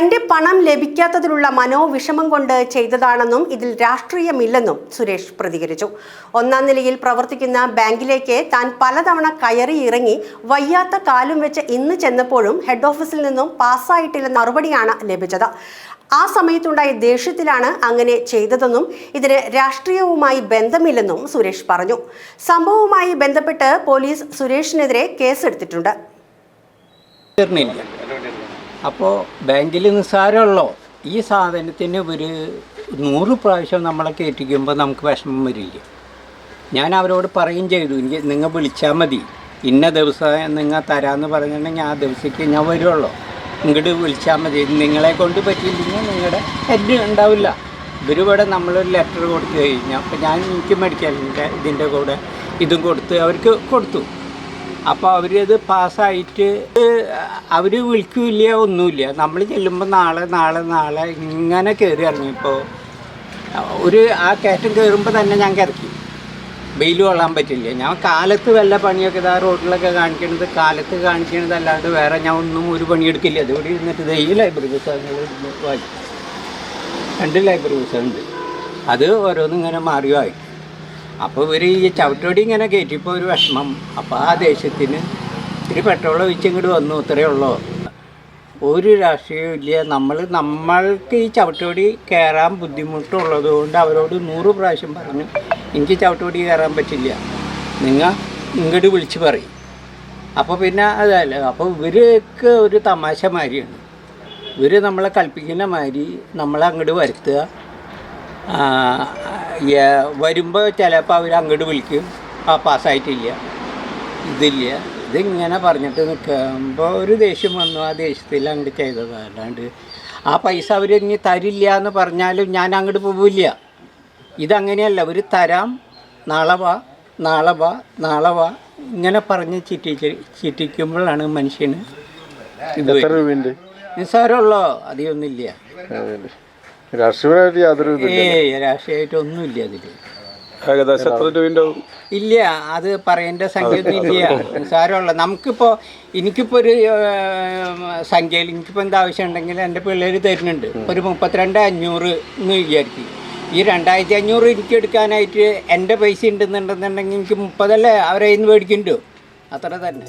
തന്റെ പണം ലഭിക്കാത്തതിലുള്ള മനോവിഷമം കൊണ്ട് ചെയ്തതാണെന്നും ഇതിൽ രാഷ്ട്രീയമില്ലെന്നും സുരേഷ് പ്രതികരിച്ചു. ഒന്നാം നിലയിൽ പ്രവർത്തിക്കുന്ന ബാങ്കിലേക്ക് താൻ പലതവണ കയറി ഇറങ്ങി വയ്യാത്ത കാലും വെച്ച് ഇന്ന് ചെന്നപ്പോഴും ഹെഡ് ഓഫീസിൽ നിന്നും പാസ്സായിട്ടില്ലെന്ന മറുപടിയാണ് ലഭിച്ചത്. ആ സമയത്തുണ്ടായ ദേഷ്യത്തിലാണ് അങ്ങനെ ചെയ്തതെന്നും ഇതിന് രാഷ്ട്രീയവുമായി ബന്ധമില്ലെന്നും സുരേഷ് പറഞ്ഞു. സംഭവവുമായി ബന്ധപ്പെട്ട് പോലീസ് സുരേഷിനെതിരെ കേസെടുത്തിട്ടുണ്ട്. അപ്പോൾ ബാങ്കിൽ നിസ്സാരമുള്ളോ ഈ സാധനത്തിന് ഒരു 100 പ്രാവശ്യം നമ്മളെ കയറ്റിക്കുമ്പോൾ നമുക്ക് വിഷമം വരില്ല. ഞാൻ അവരോട് പറയും ചെയ്തു, എനിക്ക് നിങ്ങൾ വിളിച്ചാൽ മതി, ഇന്ന ദിവസം നിങ്ങൾ തരാമെന്ന് പറഞ്ഞിട്ടുണ്ടെങ്കിൽ ആ ദിവസത്തേക്ക് ഞാൻ വരുള്ളൂ, ഇങ്ങോട്ട് വിളിച്ചാൽ മതി. നിങ്ങളെ കൊണ്ട് പറ്റിയില്ലെങ്കിൽ നിങ്ങളുടെ ഹെഡ് ഉണ്ടാവില്ല. ഇവരിവിടെ നമ്മളൊരു ലെറ്റർ കൊടുത്തു കഴിഞ്ഞാൽ അപ്പോൾ ഞാൻ എനിക്ക് മേടിക്കാനുണ്ട്, ഇതിൻ്റെ കൂടെ ഇതും കൊടുത്ത് അവർക്ക് കൊടുത്തു. അപ്പോൾ അവരത് പാസ്സായിട്ട് അവർ വിളിക്കില്ല, ഒന്നുമില്ല. നമ്മൾ ചെല്ലുമ്പോൾ നാളെ ഇങ്ങനെ കയറി ഇറങ്ങിയപ്പോൾ ആ കയറ്റം കയറുമ്പോൾ തന്നെ ഞാൻ കിടക്കി. വെയിൽ കൊള്ളാൻ പറ്റില്ല. ഞാൻ കാലത്ത് വല്ല പണിയൊക്കെ ഇതാ റോഡിലൊക്കെ കാണിക്കണത് കാലത്ത് കാണിക്കണത് അല്ലാണ്ട് വേറെ ഞാൻ ഒന്നും ഒരു പണിയെടുക്കില്ല. അതുകൂടി ഇരുന്നിട്ട് ഈ ലൈബ്രറി പുസ്തകങ്ങൾ വായിക്കും. 2 ലൈബ്രറി പുസ്തകമുണ്ട്, അത് ഓരോന്നും ഇങ്ങനെ മാറി വായിക്കും. അപ്പോൾ ഇവർ ഈ ചവിട്ടോടി ഇങ്ങനെ കയറ്റിയപ്പോൾ ഒരു വിഷമം. അപ്പോൾ ആ ദേഷ്യത്തിന് ഇത്തിരി പെട്രോൾ ഒഴിച്ച് ഇങ്ങോട്ട് വന്നു, ഇത്രയേ ഉള്ളൂ. ഒരു രാഷ്ട്രീയവും ഇല്ല. നമ്മൾക്ക് ഈ ചവിട്ടോടി കയറാൻ ബുദ്ധിമുട്ടുള്ളത് കൊണ്ട് അവരോട് 100 പ്രാവശ്യം പറഞ്ഞു, എനിക്ക് ചവിട്ടോടി കയറാൻ പറ്റില്ല, നിങ്ങൾ ഇങ്ങോട്ട് വിളിച്ച് പറയും. അപ്പോൾ പിന്നെ അതല്ല. അപ്പോൾ ഇവർക്ക് ഒരു തമാശ മാതിരിയാണ്. ഇവർ നമ്മളെ കൽപ്പിക്കുന്ന മാതിരി നമ്മളെ അങ്ങോട്ട് വരുത്തുക. വരുമ്പോൾ ചിലപ്പോൾ അവർ അങ്ങോട്ട് വിളിക്കും, ആ പാസ്സായിട്ടില്ല, ഇതിങ്ങനെ പറഞ്ഞിട്ട് നിൽക്കുമ്പോൾ ഒരു ദേഷ്യം വന്നു. ആ ദേഷ്യത്തിൽ അങ്ങോട്ട് ചെയ്തത്. അല്ലാണ്ട് ആ പൈസ അവർ ഇനി തരില്ല എന്ന് പറഞ്ഞാലും ഞാൻ അങ്ങോട്ട് പോവില്ല. ഇതങ്ങനെയല്ല, അവർ തരാം, നാളെ വാ ഇങ്ങനെ പറഞ്ഞ് ചിറ്റിക്കുമ്പോഴാണ് മനുഷ്യന് ഇത്. നിസ്സാരമുള്ളോ, അധികമൊന്നുമില്ല. രാഷ്ട്രീയമായിട്ടൊന്നുമില്ല അതിൽ. ഇല്ല, അത് പറയേണ്ട സംഖ്യ ഒന്നും ഇല്ല. നിസ്സാരമുള്ള നമുക്കിപ്പോൾ എനിക്കിപ്പോൾ ഒരു സംഖ്യയിൽ എനിക്കിപ്പോൾ എന്താ ആവശ്യം ഉണ്ടെങ്കിൽ എൻ്റെ പിള്ളേർ തരുന്നുണ്ട്. ഒരു 32,500 എന്ന് വിചാരിക്കും. ഈ 2,500 എനിക്ക് എടുക്കാനായിട്ട് എൻ്റെ പൈസ ഉണ്ടെന്നുണ്ടെന്നുണ്ടെങ്കിൽ എനിക്ക് 30 അവരെ കയ്യിൽ നിന്ന് മേടിക്കുന്നുണ്ടോ, അത്ര തന്നെ.